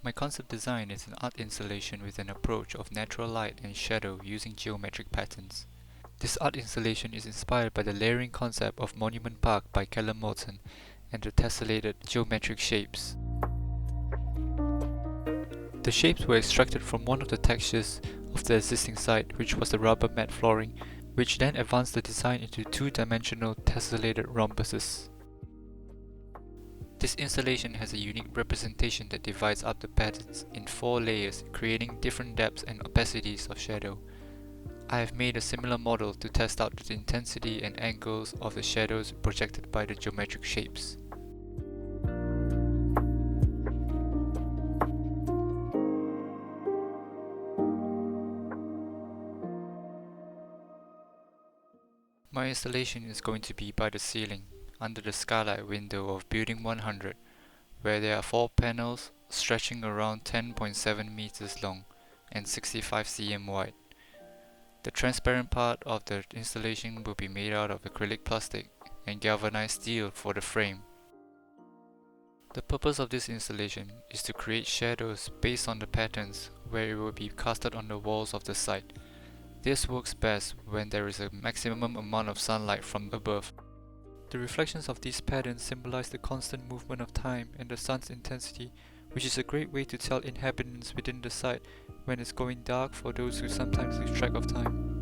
My concept design is an art installation with an approach of natural light and shadow using geometric patterns. This art installation is inspired by the layering concept of Monument Park by Callum Morton and the tessellated geometric shapes. The shapes were extracted from one of the textures of the existing site, which was the rubber mat flooring, which then advanced the design into two-dimensional tessellated rhombuses. This installation has a unique representation that divides up the patterns in 4 layers, creating different depths and opacities of shadow. I have made a similar model to test out the intensity and angles of the shadows projected by the geometric shapes. My installation is going to be by the ceiling, under the skylight window of Building 100, where there are 4 panels stretching around 10.7 meters long and 65 cm wide. The transparent part of the installation will be made out of acrylic plastic and galvanized steel for the frame. The purpose of this installation is to create shadows based on the patterns where it will be casted on the walls of the site. This works best when there is a maximum amount of sunlight from above. The reflections of these patterns symbolize the constant movement of time and the sun's intensity, which is a great way to tell inhabitants within the site when it's going dark for those who sometimes lose track of time.